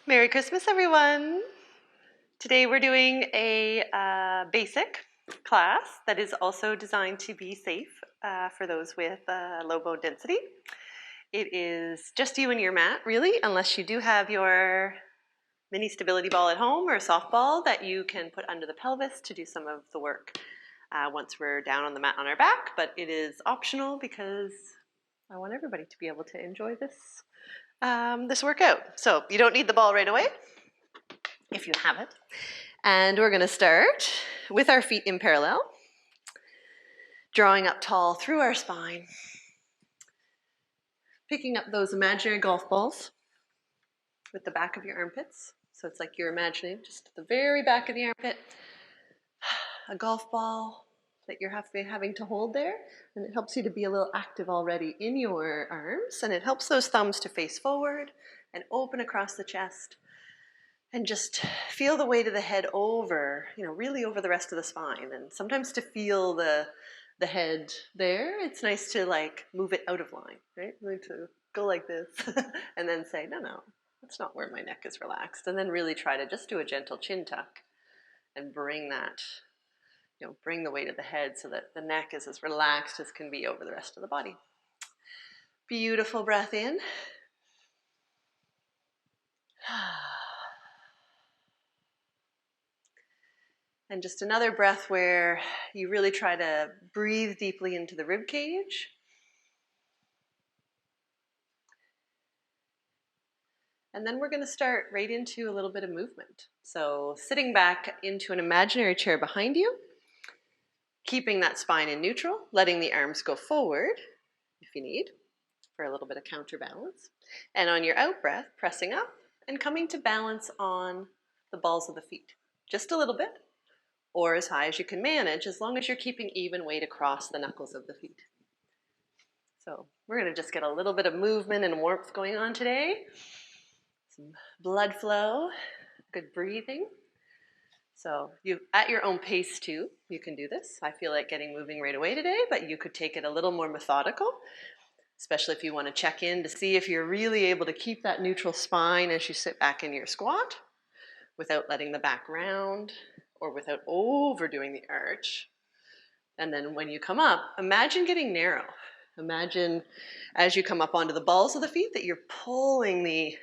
Merry Christmas, everyone. Today we're doing a basic class that is also designed to be safe for those with low bone density. It is just you and your mat, really, unless you do have your mini stability ball at home or a softball that you can put under the pelvis to do some of the work once we're down on the mat on our back. But it is optional because I want everybody to be able to enjoy this workout. So you don't need the ball right away if you have it. And we're going to start with our feet in parallel, drawing up tall through our spine, picking up those imaginary golf balls with the back of your armpits. So it's like you're imagining just at the very back of the armpit, a golf ball that you're having to hold there. And it helps you to be a little active already in your arms. And it helps those thumbs to face forward and open across the chest. And just feel the weight of the head over, really over the rest of the spine. And sometimes to feel the head there, it's nice to like move it out of line, right? Like to go like this and then say, no, that's not where my neck is relaxed. And then really try to just do a gentle chin tuck and bring that, bring the weight of the head so that the neck is as relaxed as can be over the rest of the body. Beautiful breath in. And just another breath where you really try to breathe deeply into the rib cage. And then we're going to start right into a little bit of movement. So sitting back into an imaginary chair behind you, keeping that spine in neutral, letting the arms go forward if you need for a little bit of counterbalance. And on your out breath, pressing up and coming to balance on the balls of the feet. Just a little bit, or as high as you can manage, as long as you're keeping even weight across the knuckles of the feet. So we're going to just get a little bit of movement and warmth going on today. Some blood flow, good breathing. So you, at your own pace too, you can do this. I feel like getting moving right away today, but you could take it a little more methodical, especially if you want to check in to see if you're really able to keep that neutral spine as you sit back in your squat without letting the back round or without overdoing the arch. And then when you come up, imagine getting narrow. Imagine as you come up onto the balls of the feet that you're pulling the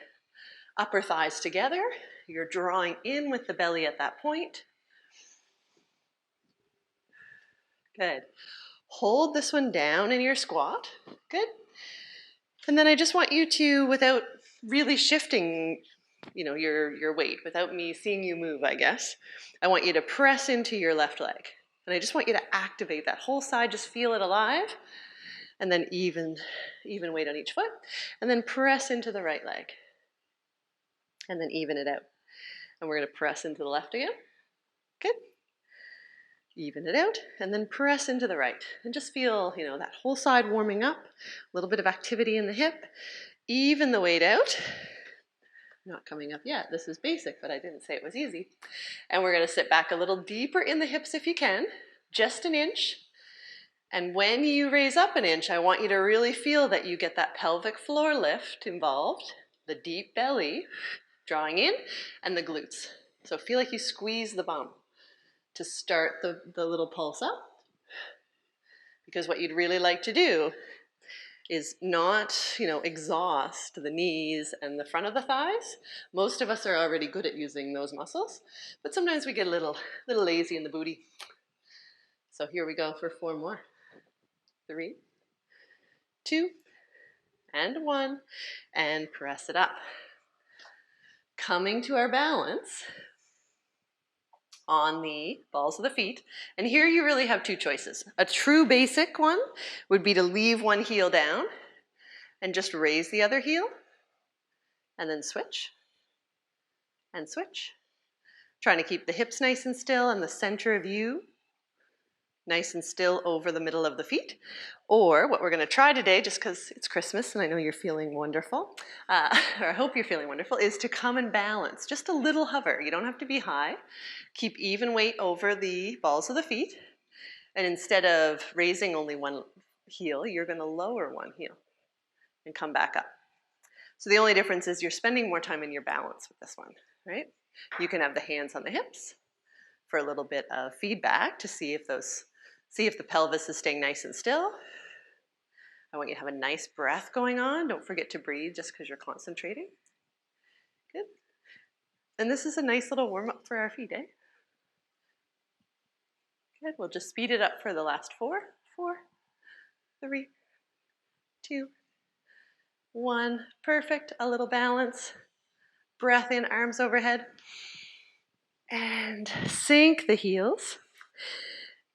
upper thighs together. You're drawing in with the belly at that point. Good. Hold this one down in your squat. Good. And then I just want you to, without really shifting, your weight, without me seeing you move, I guess, I want you to press into your left leg. And I just want you to activate that whole side, just feel it alive. And then even weight on each foot. And then press into the right leg. And then even it out. And we're going to press into the left again. Good. Even it out, and then press into the right. And just feel, that whole side warming up, a little bit of activity in the hip. Even the weight out. Not coming up yet. This is basic, but I didn't say it was easy. And we're going to sit back a little deeper in the hips if you can, just an inch. And when you raise up an inch, I want you to really feel that you get that pelvic floor lift involved, the deep belly drawing in, and the glutes. So feel like you squeeze the bum to start the little pulse up. Because what you'd really like to do is not, exhaust the knees and the front of the thighs. Most of us are already good at using those muscles, but sometimes we get a little lazy in the booty. So here we go for 4 more. 3, 2, and 1, and press it up. Coming to our balance on the balls of the feet. And here you really have 2 choices. A true basic one would be to leave one heel down and just raise the other heel and then switch and switch. Trying to keep the hips nice and still and the center of you nice and still over the middle of the feet. Or what we're going to try today, just because it's Christmas and I know you're feeling wonderful, or I hope you're feeling wonderful, is to come and balance. Just a little hover. You don't have to be high. Keep even weight over the balls of the feet. And instead of raising only one heel, you're going to lower one heel and come back up. So the only difference is you're spending more time in your balance with this one, right? You can have the hands on the hips for a little bit of feedback to see if the pelvis is staying nice and still. I want you to have a nice breath going on. Don't forget to breathe just because you're concentrating. Good. And this is a nice little warm-up for our feet, eh? Good. We'll just speed it up for the last 4, 3, 2, 1. Perfect. A little balance. Breath in, arms overhead. And sink the heels.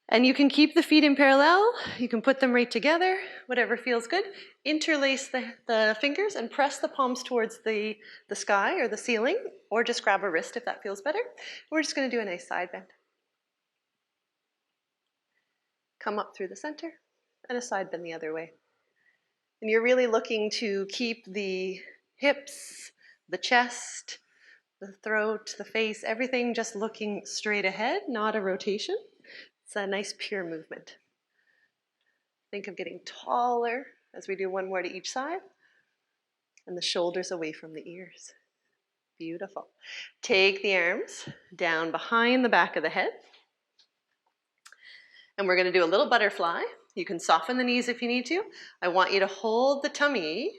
And you can keep the feet in parallel. You can put them right together, whatever feels good. Interlace the fingers and press the palms towards the sky or the ceiling, or just grab a wrist if that feels better. We're just going to do a nice side bend. Come up through the center and a side bend the other way. And you're really looking to keep the hips, the chest, the throat, the face, everything just looking straight ahead, not a rotation. It's a nice pure movement. Think of getting taller as we do one more to each side, and the shoulders away from the ears. Beautiful. Take the arms down behind the back of the head, and we're going to do a little butterfly. You can soften the knees if you need to. I want you to hold the tummy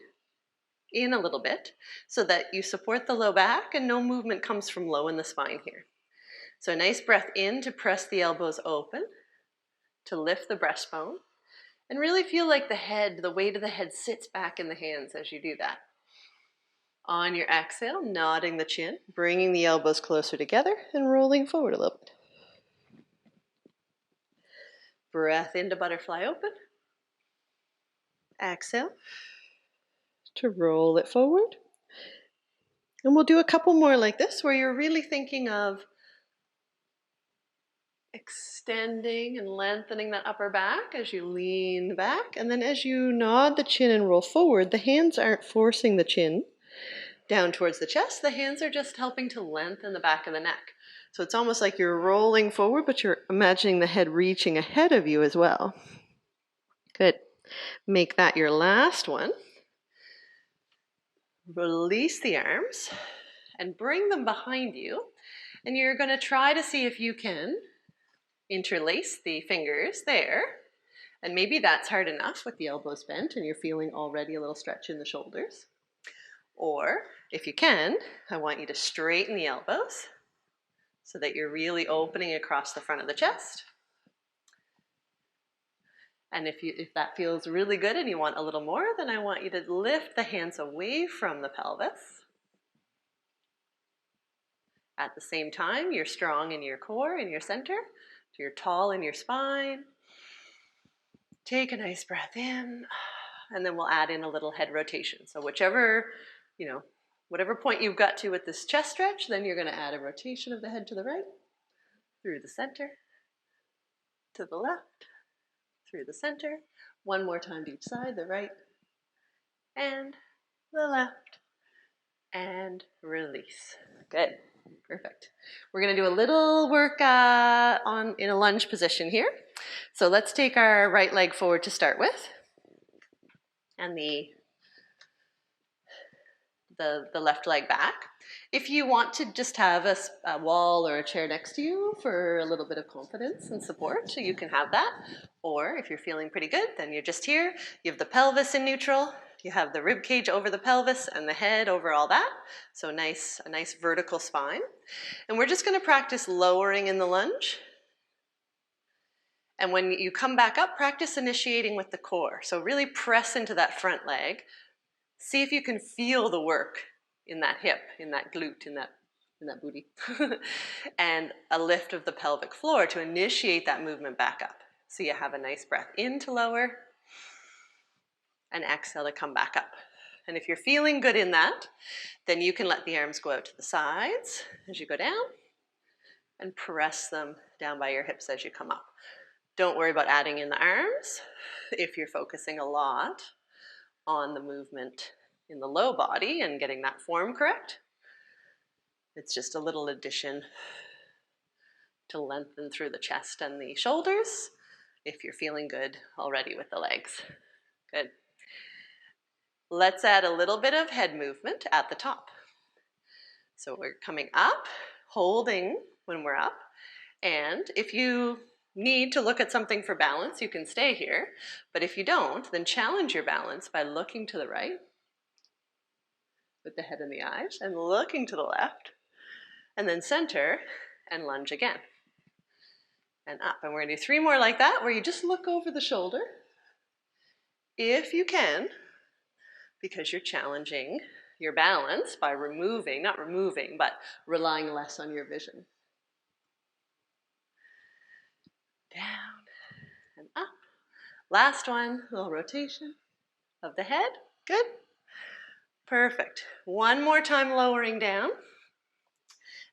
in a little bit so that you support the low back and no movement comes from low in the spine here. So a nice breath in to press the elbows open, to lift the breastbone, and really feel like the weight of the head sits back in the hands as you do that. On your exhale, nodding the chin, bringing the elbows closer together and rolling forward a little bit. Breath into butterfly open. Exhale to roll it forward. And we'll do a couple more like this where you're really thinking of extending and lengthening that upper back as you lean back. And then as you nod the chin and roll forward, the hands aren't forcing the chin down towards the chest. The hands are just helping to lengthen the back of the neck. So it's almost like you're rolling forward, but you're imagining the head reaching ahead of you as well. Good. Make that your last one. Release the arms and bring them behind you. And you're going to try to see if you can interlace the fingers there. And maybe that's hard enough with the elbows bent and you're feeling already a little stretch in the shoulders. Or if you can, I want you to straighten the elbows so that you're really opening across the front of the chest. And if that feels really good and you want a little more, then I want you to lift the hands away from the pelvis. At the same time, you're strong in your core, in your center. So you're tall in your spine. Take a nice breath in, and then we'll add in a little head rotation. So whatever point you've got to with this chest stretch, then you're going to add a rotation of the head to the right, through the center, to the left, through the center. One more time to each side, the right and the left, and release. Good. Perfect. We're going to do a little work in a lunge position here. So let's take our right leg forward to start with, and the left leg back. If you want to just have a wall or a chair next to you for a little bit of confidence and support, you can have that. Or if you're feeling pretty good, then you're just here. You have the pelvis in neutral. You have the rib cage over the pelvis and the head over all that. So a nice vertical spine. And we're just going to practice lowering in the lunge. And when you come back up, practice initiating with the core. So really press into that front leg. See if you can feel the work in that hip, in that glute, in that booty. And a lift of the pelvic floor to initiate that movement back up. So you have a nice breath in to lower, and exhale to come back up. And if you're feeling good in that, then you can let the arms go out to the sides as you go down, and press them down by your hips as you come up. Don't worry about adding in the arms if you're focusing a lot on the movement in the low body and getting that form correct. It's just a little addition to lengthen through the chest and the shoulders if you're feeling good already with the legs. Good. Let's add a little bit of head movement at the top. So we're coming up, holding when we're up, and if you need to look at something for balance, you can stay here, but if you don't, then challenge your balance by looking to the right with the head and the eyes, and looking to the left, and then center, and lunge again, and up. And we're gonna do 3 more like that, where you just look over the shoulder, if you can, because you're challenging your balance by removing, not removing, but relying less on your vision. Down and up. Last one, a little rotation of the head. Good. Perfect. One more time, lowering down.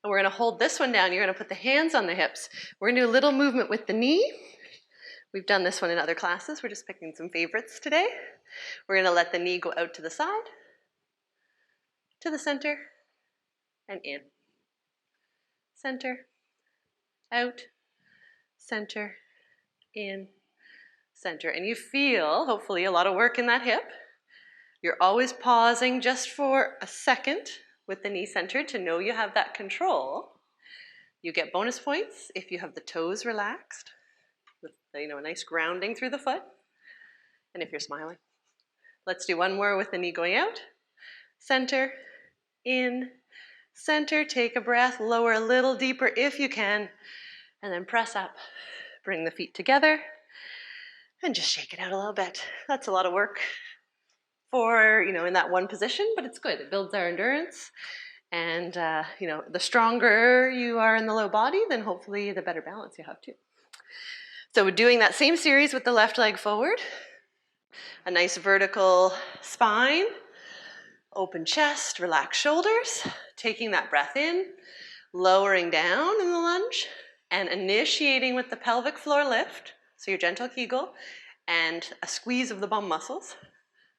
And we're going to hold this one down. You're going to put the hands on the hips. We're going to do a little movement with the knee. We've done this one in other classes. We're just picking some favorites today. We're going to let the knee go out to the side, to the center, and in. Center, out, center, in, center. And you feel, hopefully, a lot of work in that hip. You're always pausing just for a second with the knee centered to know you have that control. You get bonus points if you have the toes relaxed, with a nice grounding through the foot, and if you're smiling. Let's do one more with the knee going out. Center, in, center, take a breath, lower a little deeper if you can, and then press up. Bring the feet together, and just shake it out a little bit. That's a lot of work for, in that one position, but it's good. It builds our endurance. And, the stronger you are in the low body, then hopefully the better balance you have too. So we're doing that same series with the left leg forward. A nice vertical spine, open chest, relaxed shoulders, taking that breath in, lowering down in the lunge, and initiating with the pelvic floor lift, so your gentle Kegel, and a squeeze of the bum muscles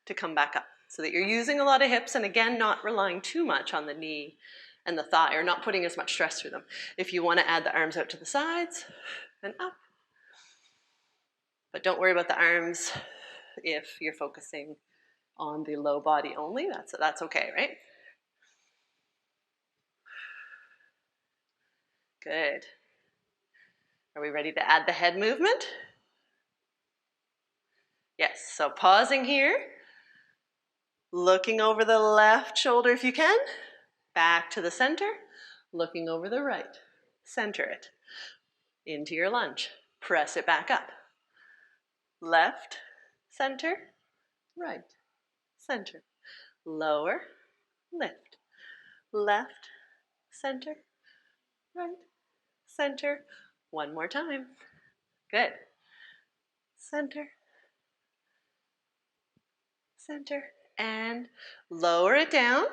to come back up, so that you're using a lot of hips, and again, not relying too much on the knee and the thigh, or not putting as much stress through them. If you want to add the arms out to the sides and up. But don't worry about the arms if you're focusing on the low body only. That's okay, right? Good. Are we ready to add the head movement? Yes, so pausing here, looking over the left shoulder if you can, back to the center, looking over the right, center it, into your lunge, press it back up, left, center, right, center, lower, lift, left, center, right, center, one more time, good, center, center, and lower it down.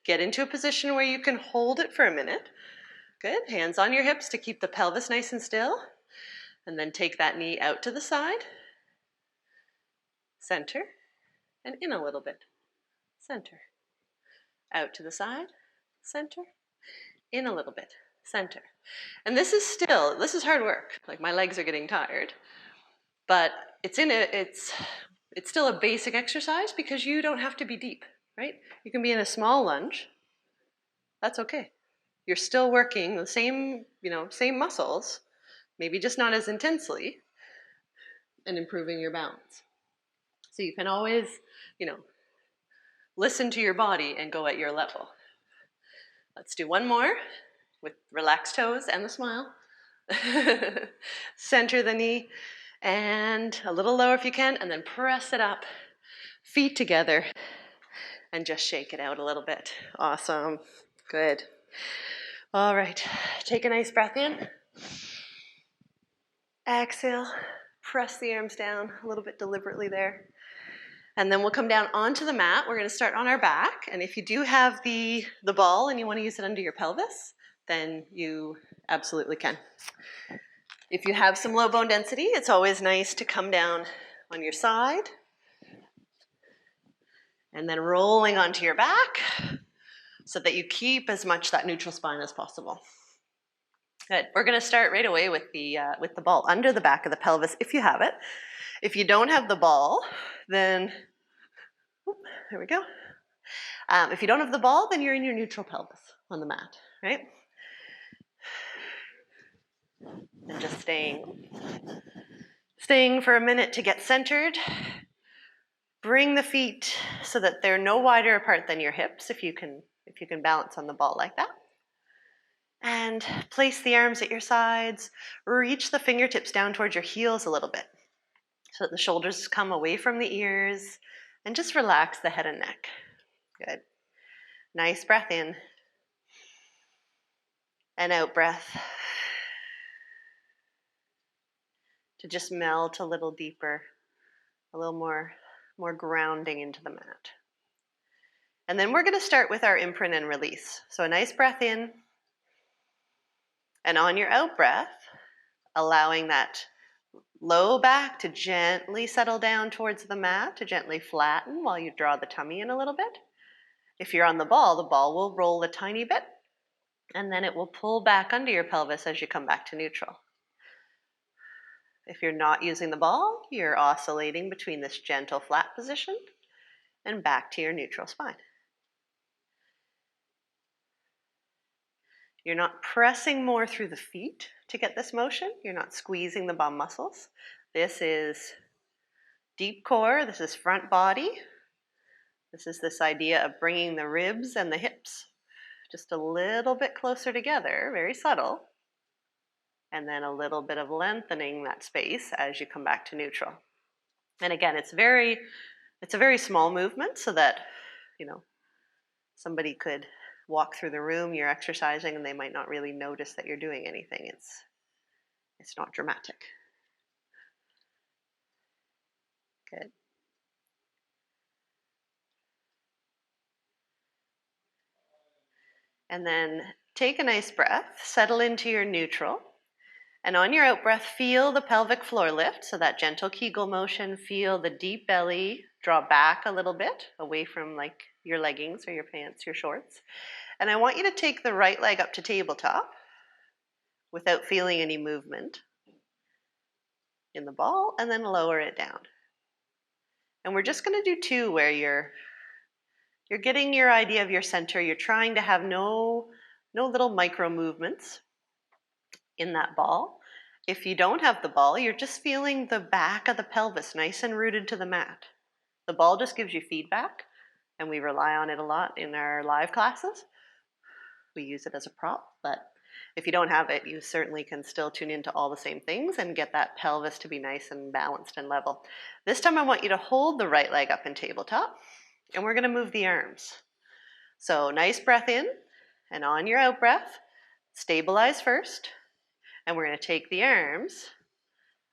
Get into a position where you can hold it for a minute. Good, hands on your hips to keep the pelvis nice and still. And then take that knee out to the side. Center, and in a little bit. Center. Out to the side, center, in a little bit, center. And this is hard work. Like, my legs are getting tired. But it's still a basic exercise because you don't have to be deep, right? You can be in a small lunge. That's okay. You're still working the same muscles, maybe just not as intensely, and improving your balance. So you can always, listen to your body and go at your level. Let's do one more with relaxed toes and the smile. Center the knee. And a little lower if you can, and then press it up, feet together, and just shake it out a little bit. Awesome, good. All right, take a nice breath in. Exhale, press the arms down a little bit deliberately there. And then we'll come down onto the mat. We're gonna start on our back, and if you do have the ball and you wanna use it under your pelvis, then you absolutely can. If you have some low bone density, it's always nice to come down on your side and then rolling onto your back so that you keep as much that neutral spine as possible. Good. We're going to start right away with the ball under the back of the pelvis if you have it. If you don't have the ball, then There we go. If you don't have the ball, then you're in your neutral pelvis on the mat, right? And just staying for a minute to get centered. Bring the feet so that they're no wider apart than your hips, if you can balance on the ball like that. And place the arms at your sides. Reach the fingertips down towards your heels a little bit so that the shoulders come away from the ears, and just relax the head and neck. Good. Nice breath in and out breath to just melt a little deeper, a little more grounding into the mat. And then we're going to start with our imprint and release. So a nice breath in, and on your out breath, allowing that low back to gently settle down towards the mat, to gently flatten while you draw the tummy in a little bit. If you're on the ball will roll a tiny bit, and then it will pull back under your pelvis as you come back to neutral. If you're not using the ball, you're oscillating between this gentle flat position and back to your neutral spine. You're not pressing more through the feet to get this motion. You're not squeezing the bum muscles. This is deep core. This is front body. This is this idea of bringing the ribs and the hips just a little bit closer together, very subtle. And then a little bit of lengthening that space as you come back to neutral. And again, it's a very small movement, so that, somebody could walk through the room, you're exercising, and they might not really notice that you're doing anything. It's not dramatic. Good. And then take a nice breath, settle into your neutral. And on your out breath, feel the pelvic floor lift. So that gentle Kegel motion, feel the deep belly draw back a little bit away from like your leggings or your pants, your shorts. And I want you to take the right leg up to tabletop without feeling any movement in the ball, and then lower it down. And we're just going to do two where you're getting your idea of your center. You're trying to have no little micro movements in that ball. If you don't have the ball, you're just feeling the back of the pelvis nice and rooted to the mat. The ball just gives you feedback, and we rely on it a lot in our live classes. We use it as a prop, but if you don't have it, you certainly can still tune into all the same things and get that pelvis to be nice and balanced and level. This time I want you to hold the right leg up in tabletop, and we're going to move the arms. So nice breath in, and on your out breath, stabilize first, and we're going to take the arms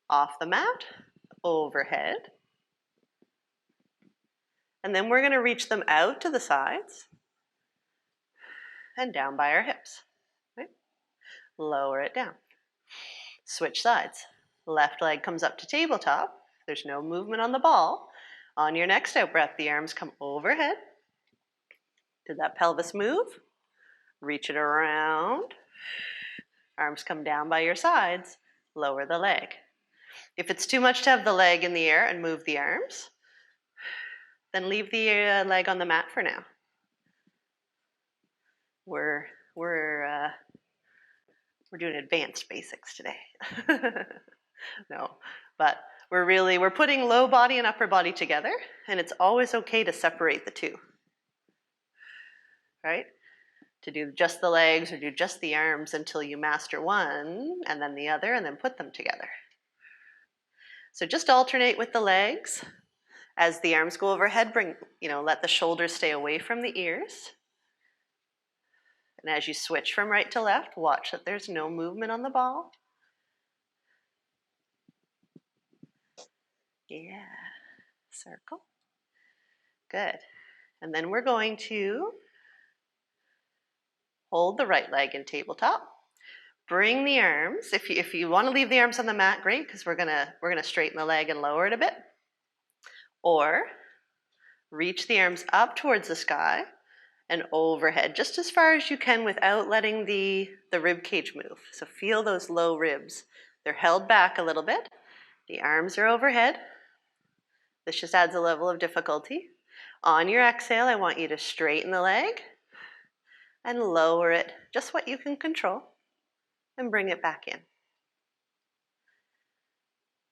off the mat, overhead, and then we're going to reach them out to the sides and down by our hips. Right? Lower it down. Switch sides. Left leg comes up to tabletop. There's no movement on the ball. On your next out breath, the arms come overhead. Did that pelvis move? Reach it around. Arms come down by your sides. Lower the leg. If it's too much to have the leg in the air and move the arms, then leave the leg on the mat for now. We're doing advanced basics today. No, but we're putting low body and upper body together, and it's always okay to separate the two, right? To do just the legs or do just the arms until you master one, and then the other, and then put them together. So just alternate with the legs. As the arms go overhead, let the shoulders stay away from the ears. And as you switch from right to left, watch that there's no movement on the ball. Yeah, circle. Good. And then we're going to hold the right leg in tabletop. Bring the arms. If you want to leave the arms on the mat, great, because we're gonna straighten the leg and lower it a bit. Or reach the arms up towards the sky and overhead, just as far as you can without letting the rib cage move. So feel those low ribs. They're held back a little bit. The arms are overhead. This just adds a level of difficulty. On your exhale, I want you to straighten the leg and lower it, just what you can control, and bring it back in.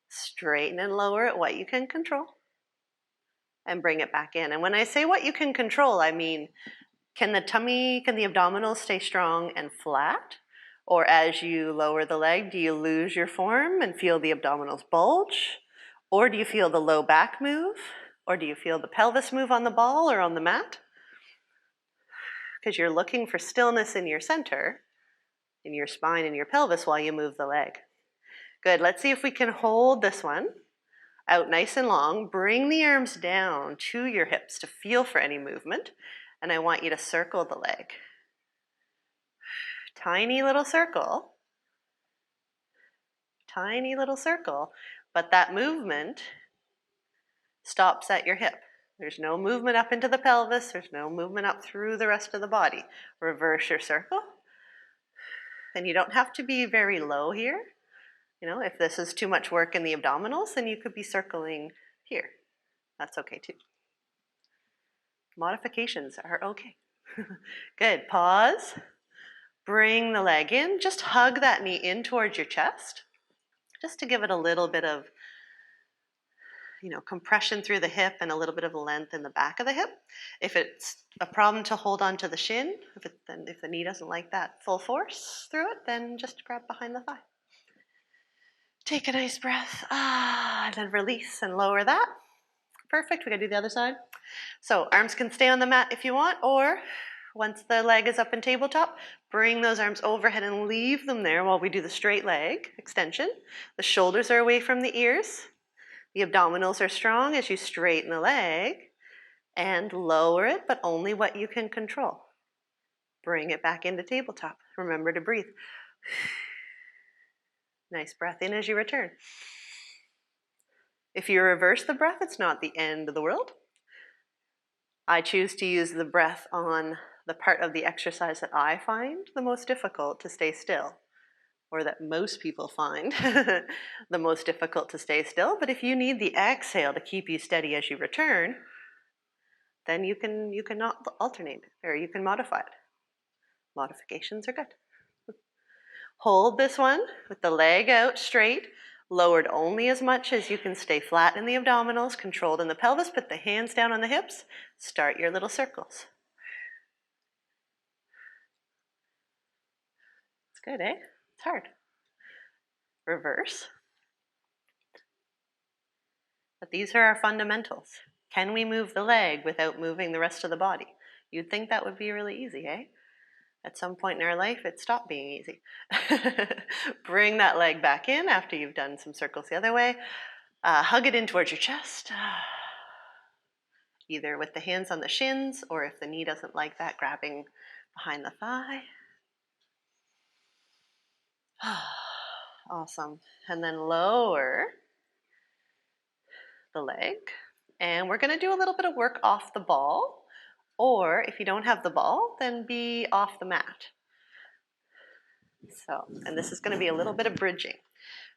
Straighten and lower it, what you can control, and bring it back in. And when I say what you can control, I mean, can the abdominals stay strong and flat? Or as you lower the leg, do you lose your form and feel the abdominals bulge? Or do you feel the low back move? Or do you feel the pelvis move on the ball or on the mat? Because you're looking for stillness in your center, in your spine and your pelvis while you move the leg. Good, let's see if we can hold this one out nice and long. Bring the arms down to your hips to feel for any movement. And I want you to circle the leg. Tiny little circle. Tiny little circle. But that movement stops at your hip. There's no movement up into the pelvis. There's no movement up through the rest of the body. Reverse your circle. And you don't have to be very low here. You know, if this is too much work in the abdominals, then you could be circling here. That's okay too. Modifications are okay. Good, pause. Bring the leg in. Just hug that knee in towards your chest, just to give it a little bit of, compression through the hip and a little bit of length in the back of the hip. If it's a problem to hold on to the shin, if the knee doesn't like that full force through it, then just grab behind the thigh. Take a nice breath, and then release and lower that. Perfect, we gotta do the other side. So arms can stay on the mat if you want, or once the leg is up in tabletop, bring those arms overhead and leave them there while we do the straight leg extension. The shoulders are away from the ears. The abdominals are strong as you straighten the leg and lower it, but only what you can control. Bring it back into tabletop. Remember to breathe. Nice breath in as you return. If you reverse the breath, it's not the end of the world. I choose to use the breath on the part of the exercise that I find the most difficult to stay still, or that most people find the most difficult to stay still. But if you need the exhale to keep you steady as you return, then you can not alternate, or you can modify it. Modifications are good. Hold this one with the leg out straight, lowered only as much as you can stay flat in the abdominals, controlled in the pelvis. Put the hands down on the hips. Start your little circles. It's good, eh? It's hard. Reverse. But these are our fundamentals. Can we move the leg without moving the rest of the body? You'd think that would be really easy, eh? At some point in our life, it stopped being easy. Bring that leg back in after you've done some circles the other way. Hug it in towards your chest, either with the hands on the shins, or if the knee doesn't like that, grabbing behind the thigh. Awesome. And then lower the leg. And we're going to do a little bit of work off the ball. Or if you don't have the ball, then be off the mat. And this is going to be a little bit of bridging.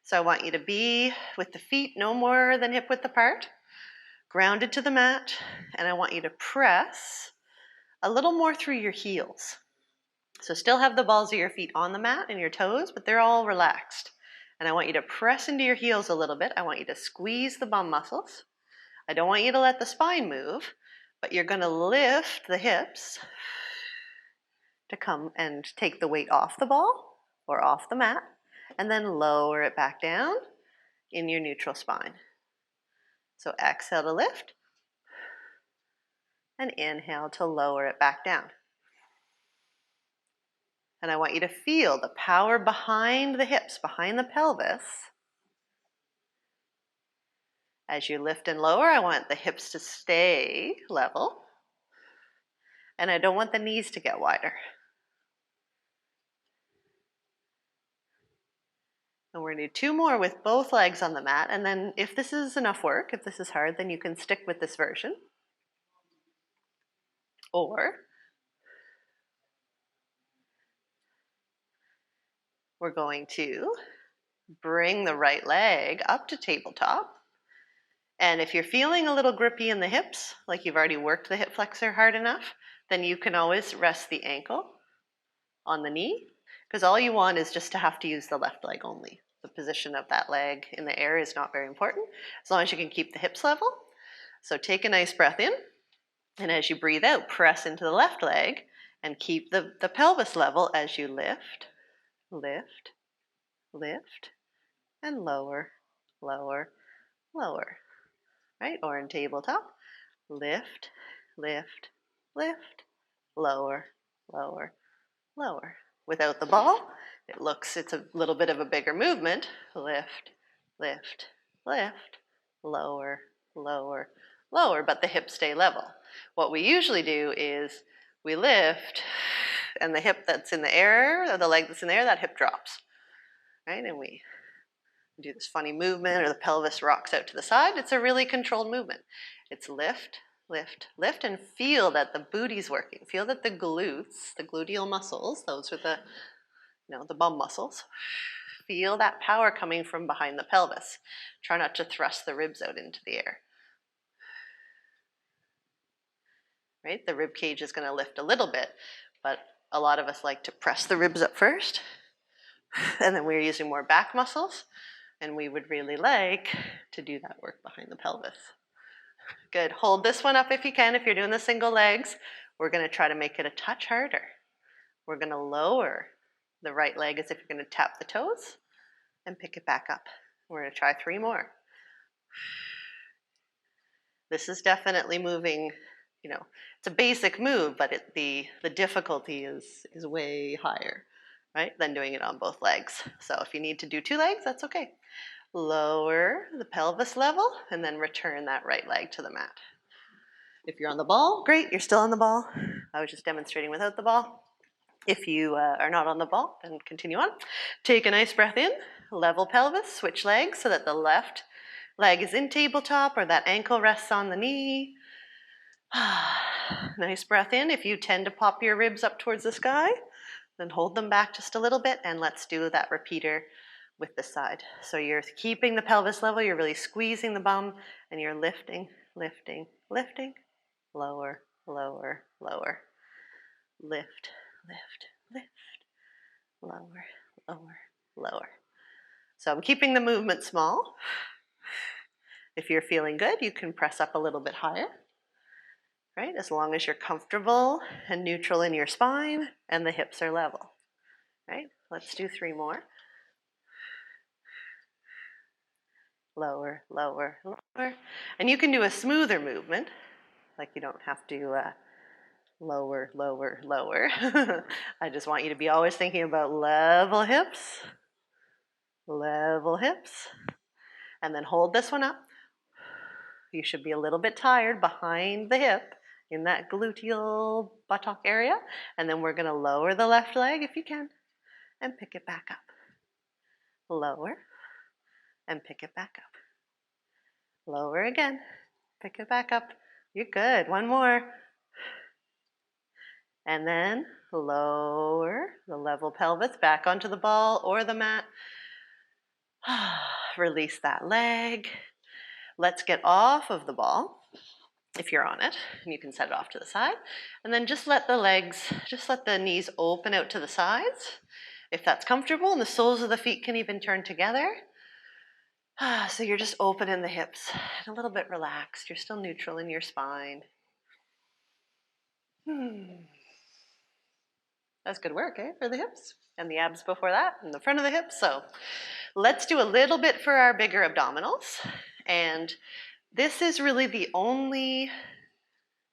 So I want you to be with the feet no more than hip width apart, grounded to the mat, and I want you to press a little more through your heels. So still have the balls of your feet on the mat and your toes, but they're all relaxed. And I want you to press into your heels a little bit. I want you to squeeze the bum muscles. I don't want you to let the spine move, but you're going to lift the hips to come and take the weight off the ball or off the mat, and then lower it back down in your neutral spine. So exhale to lift, and inhale to lower it back down. And I want you to feel the power behind the hips, behind the pelvis. As you lift and lower, I want the hips to stay level, and I don't want the knees to get wider. And we're going to do 2 more with both legs on the mat, and then if this is enough work, if this is hard, then you can stick with this version. Or we're going to bring the right leg up to tabletop And if you're feeling a little grippy in the hips, like you've already worked the hip flexor hard enough, then you can always rest the ankle on the knee, because all you want is just to have to use the left leg only. The position of that leg in the air is not very important, as long as you can keep the hips level. So take a nice breath in, and as you breathe out, press into the left leg and keep the pelvis level as you lift, lift, lift, and lower, lower, lower, right? Or in tabletop, lift, lift, lift, lower, lower, lower. Without the ball, it's a little bit of a bigger movement. Lift, lift, lift, lower, lower, lower, but the hips stay level. What we usually do is we lift, and the hip that's in the air, or the leg that's in the air, that hip drops, right? And we do this funny movement, or the pelvis rocks out to the side. It's a really controlled movement. It's lift, lift, lift, and feel that the booty's working. Feel that the glutes, the gluteal muscles, those are the bum muscles. Feel that power coming from behind the pelvis. Try not to thrust the ribs out into the air. Right? The rib cage is going to lift a little bit, but a lot of us like to press the ribs up first, and then we're using more back muscles, and we would really like to do that work behind the pelvis. Good. Hold this one up if you can. If you're doing the single legs, we're going to try to make it a touch harder. We're going to lower the right leg as if you're going to tap the toes and pick it back up. We're going to try 3 more. This is definitely moving, it's a basic move, but the difficulty is way higher, right, than doing it on both legs. So if you need to do 2 legs, that's okay. Lower the pelvis level and then return that right leg to the mat. If you're on the ball, great, you're still on the ball. I was just demonstrating without the ball. If you are not on the ball, then continue on. Take a nice breath in, level pelvis, switch legs so that the left leg is in tabletop or that ankle rests on the knee. Nice breath in. If you tend to pop your ribs up towards the sky, then hold them back just a little bit, and let's do that repeater with the side. So you're keeping the pelvis level, you're really squeezing the bum, and you're lifting, lifting, lifting, lower, lower, lower, lift, lift, lift, lower, lower, lower. So I'm keeping the movement small. If you're feeling good, you can press up a little bit higher, right? As long as you're comfortable and neutral in your spine and the hips are level, right? Let's do 3 more. Lower, lower, lower. And you can do a smoother movement, like you don't have to lower, lower, lower. I just want you to be always thinking about level hips, and then hold this one up. You should be a little bit tired behind the hip in that gluteal buttock area, and then we're going to lower the left leg if you can and pick it back up. Lower and pick it back up. Lower again, pick it back up. You're good. 1 more. And then lower the level pelvis back onto the ball or the mat. Release that leg. Let's get off of the ball if you're on it, and you can set it off to the side. And then just let the knees open out to the sides if that's comfortable, and the soles of the feet can even turn together. So you're just open in the hips and a little bit relaxed. You're still neutral in your spine. That's good work, for the hips and the abs before that and the front of the hips. So let's do a little bit for our bigger abdominals. And this is really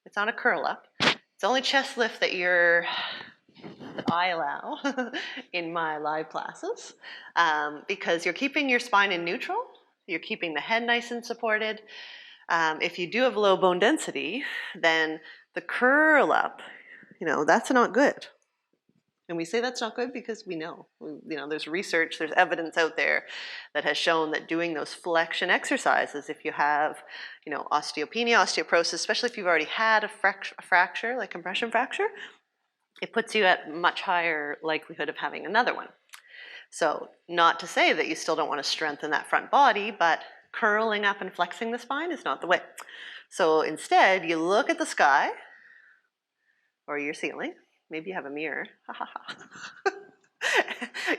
it's not a curl up. It's the only chest lift that I allow in my live classes, because you're keeping your spine in neutral. You're keeping the head nice and supported. If you do have low bone density, then the curl up, that's not good. And we say that's not good because we know, there's research, there's evidence out there that has shown that doing those flexion exercises, if you have, osteopenia, osteoporosis, especially if you've already had a fracture, like compression fracture, it puts you at much higher likelihood of having another one. So not to say that you still don't want to strengthen that front body, but Curling up and flexing the spine is not the way. So instead, you look at the sky or your ceiling. Maybe you have a mirror.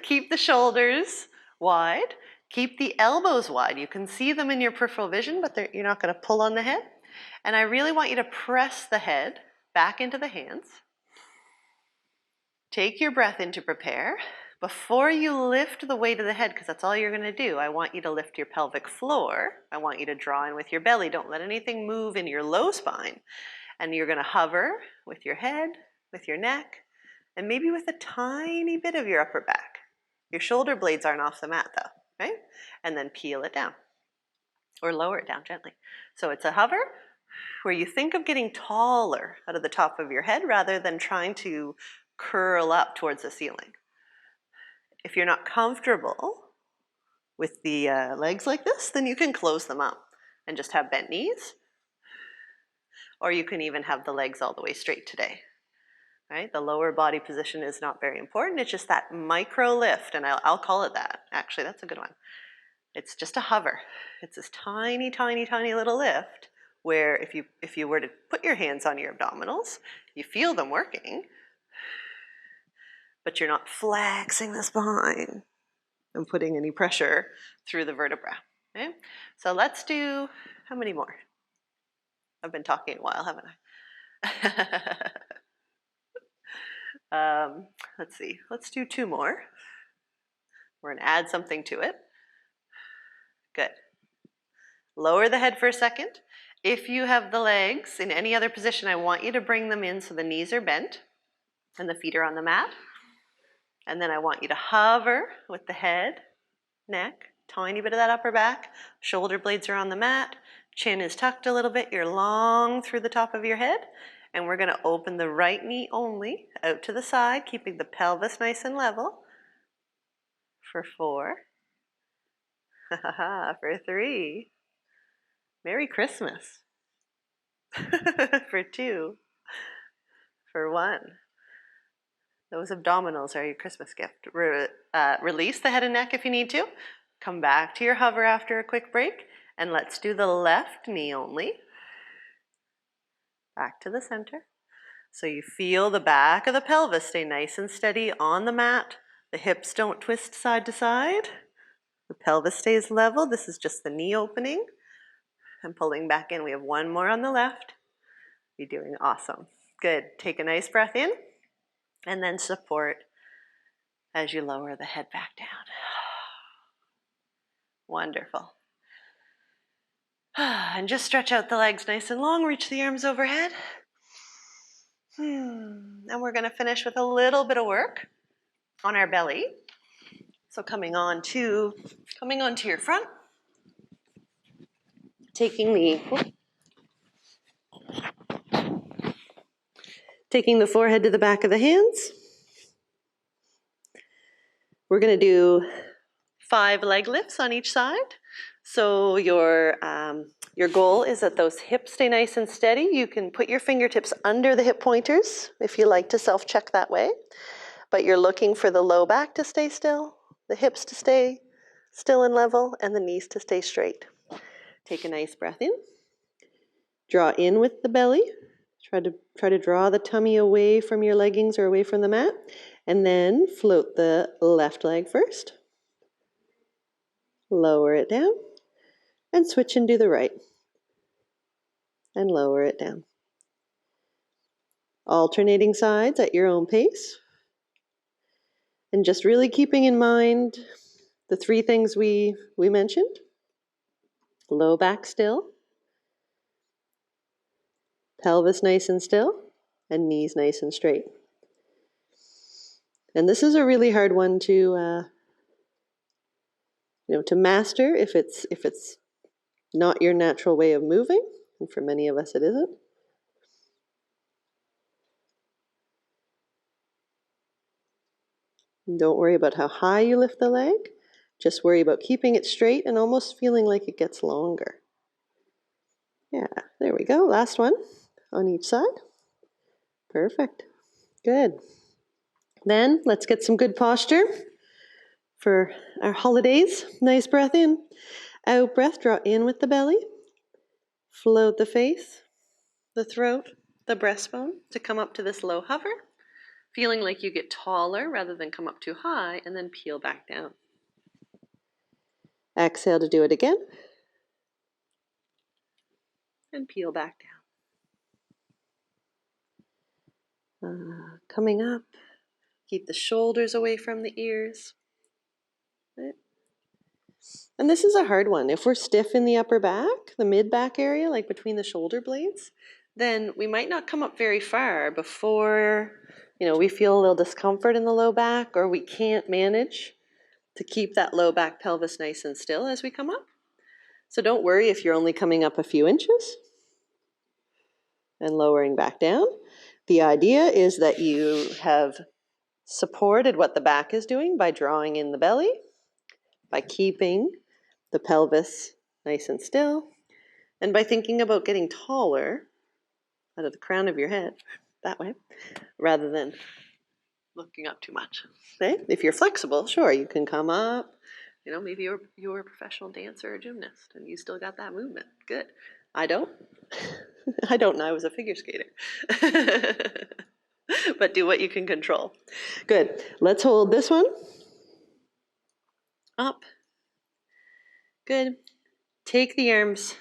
Keep the shoulders wide. Keep the elbows wide. You can see them in your peripheral vision, but you're not going to pull on the head. And I really want you to press the head back into the hands. Take your breath in to prepare. Before you lift the weight of the head, because that's all you're going to do, I want you to lift your pelvic floor. I want you to draw in with your belly. Don't let anything move in your low spine. And you're going to hover with your head, with your neck, and maybe with a tiny bit of your upper back. Your shoulder blades aren't off the mat though, right? And then peel it down or lower it down gently. So it's a hover where you think of getting taller out of the top of your head rather than trying to curl up towards the ceiling. If you're not comfortable with the legs like this, then you can close them up and just have bent knees. Or you can even have the legs all the way straight today. Right? The lower body position is not very important. It's just that micro lift, and I'll call it that. Actually, that's a good one. It's just a hover. It's this tiny, tiny, tiny little lift where if you were to put your hands on your abdominals, you feel them working, but you're not flexing the spine and putting any pressure through the vertebra. Okay? So let's do, how many more? I've been talking a while, haven't I? Let's see, let's do 2 more. We're going to add something to it. Good. Lower the head for a second. If you have the legs in any other position, I want you to bring them in so the knees are bent and the feet are on the mat. And then I want you to hover with the head, neck, tiny bit of that upper back, shoulder blades are on the mat, chin is tucked a little bit, you're long through the top of your head. And we're going to open the right knee only out to the side, keeping the pelvis nice and level. For 4. For 3. Merry Christmas. For 2. For 1. Those abdominals are your Christmas gift. Release the head and neck if you need to. Come back to your hover after a quick break. And let's do the left knee only. Back to the center. So you feel the back of the pelvis stay nice and steady on the mat. The hips don't twist side to side. The pelvis stays level. This is just the knee opening. And pulling back in. We have 1 more on the left. You're doing awesome. Good. Take a nice breath in. And then support as you lower the head back down. Wonderful. And just stretch out the legs nice and long. Reach the arms overhead. And we're going to finish with a little bit of work on our belly. So coming on to your front, taking the forehead to the back of the hands. We're going to do 5 leg lifts on each side. So your goal is that those hips stay nice and steady. You can put your fingertips under the hip pointers if you like to self-check that way. But you're looking for the low back to stay still, the hips to stay still and level, and the knees to stay straight. Take a nice breath in. Draw in with the belly. Try to draw the tummy away from your leggings or away from the mat. And then float the left leg first. Lower it down. And switch and do the right. And lower it down. Alternating sides at your own pace. And just really keeping in mind the 3 things we mentioned. Low back still. Pelvis nice and still. And knees nice and straight. And this is a really hard one to master if it's not your natural way of moving, and for many of us it isn't. Don't worry about how high you lift the leg. Just worry about keeping it straight and almost feeling like it gets longer. Yeah, there we go. Last one on each side. Perfect. Good. Then let's get some good posture for our holidays. Nice breath in. Out breath, draw in with the belly. Float the face, the throat, the breastbone to come up to this low hover, feeling like you get taller rather than come up too high, and then peel back down. Exhale to do it again. And peel back down. Coming up, keep the shoulders away from the ears. Right. And this is a hard one. If we're stiff in the upper back, the mid-back area, like between the shoulder blades, then we might not come up very far before, we feel a little discomfort in the low back, or we can't manage to keep that low back pelvis nice and still as we come up. So don't worry if you're only coming up a few inches and lowering back down. The idea is that you have supported what the back is doing by drawing in the belly, by keeping the pelvis nice and still, and by thinking about getting taller out of the crown of your head, that way, rather than looking up too much. Okay? If you're flexible, sure, you can come up. Maybe you're a professional dancer or gymnast, and you still got that movement. Good. I don't. I don't know. I was a figure skater. But do what you can control. Good. Let's hold this one. Up. Good. Take the arms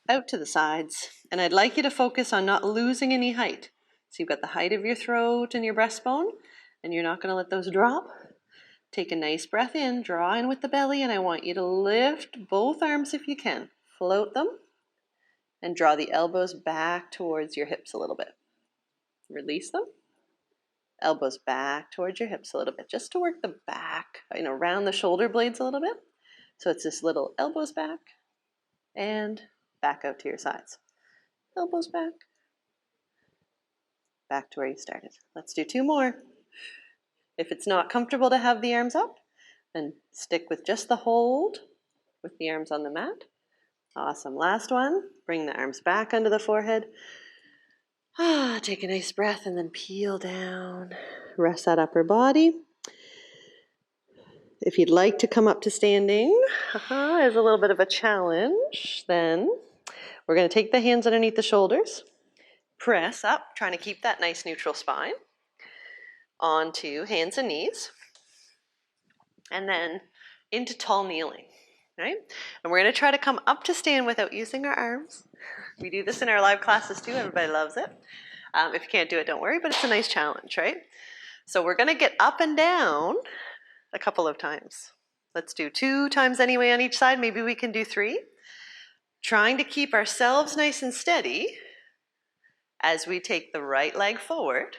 out to the sides, and I'd like you to focus on not losing any height. So you've got the height of your throat and your breastbone, and you're not going to let those drop. Take a nice breath in, draw in with the belly, and I want you to lift both arms if you can. Float them, and draw the elbows back towards your hips a little bit. Release them. Elbows back towards your hips a little bit, just to work the back, around the shoulder blades a little bit. So it's this little elbows back and back out to your sides. Elbows back, back to where you started. Let's do 2 more. If it's not comfortable to have the arms up, then stick with just the hold with the arms on the mat. Awesome. Last one. Bring the arms back under the forehead. Take a nice breath and then peel down. Rest that upper body. If you'd like to come up to standing as a little bit of a challenge, then we're going to take the hands underneath the shoulders. Press up, trying to keep that nice neutral spine. Onto hands and knees. And then into tall kneeling. Right? And we're going to try to come up to stand without using our arms. We do this in our live classes too. Everybody loves it. If you can't do it, don't worry, but it's a nice challenge, right? So we're going to get up and down a couple of times. Let's do 2 times anyway on each side. Maybe we can do 3. Trying to keep ourselves nice and steady as we take the right leg forward.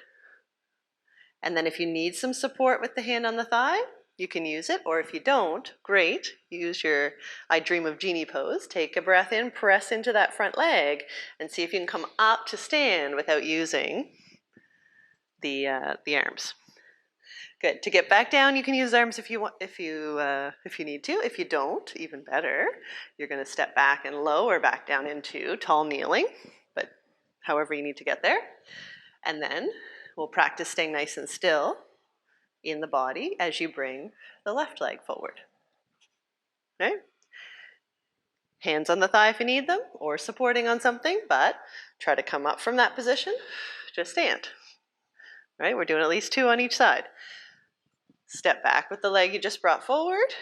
And then if you need some support with the hand on the thigh, you can use it, or if you don't, great. Use your I Dream of Jeannie pose. Take a breath in, press into that front leg, and see if you can come up to stand without using the arms. Good. To get back down, you can use arms if you want, if you need to. If you don't, even better. You're going to step back and lower back down into tall kneeling, but however you need to get there. And then we'll practice staying nice and still in the body as you bring the left leg forward. Okay? Hands on the thigh if you need them, or supporting on something, but try to come up from that position. Just stand. Right? We're doing at least 2 on each side. Step back with the leg you just brought forward.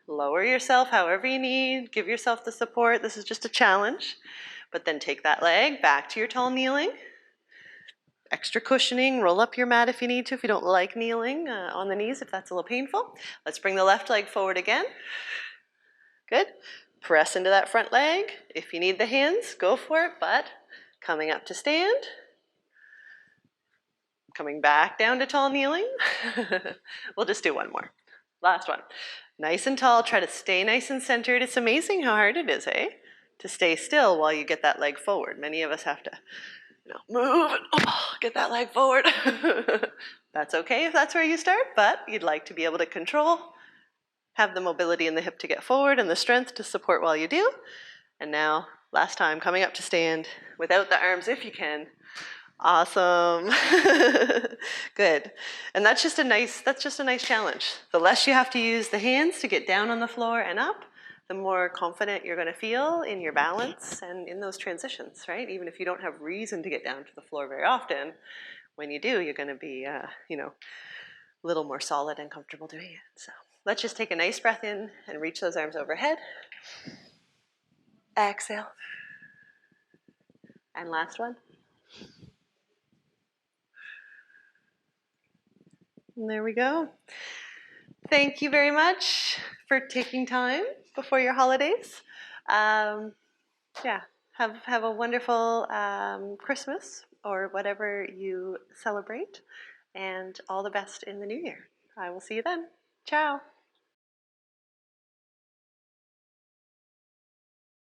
Lower yourself however you need. Give yourself the support. This is just a challenge. But then take that leg back to your tall kneeling. Extra cushioning, roll up your mat if you need to, if you don't like kneeling on the knees, if that's a little painful. Let's bring the left leg forward again. Good. Press into that front leg. If you need the hands, go for it, but coming up to stand. Coming back down to tall kneeling. We'll just do 1 more. Last one. Nice and tall, try to stay nice and centered. It's amazing how hard it is, to stay still while you get that leg forward. Many of us have to move and get that leg forward. That's okay if that's where you start, but you'd like to be able to control, have the mobility in the hip to get forward and the strength to support while you do. And now, last time, coming up to stand without the arms if you can. Awesome. Good. And that's just a nice challenge. The less you have to use the hands to get down on the floor and up, the more confident you're going to feel in your balance and in those transitions, right? Even if you don't have reason to get down to the floor very often, when you do, you're going to be, you know, a little more solid and comfortable doing it. So let's just take a nice breath in and reach those arms overhead. Exhale. And last one. And there we go. Thank you very much for taking time before your holidays. Yeah, have a wonderful Christmas or whatever you celebrate, and all the best in the new year. I will see you then. Ciao.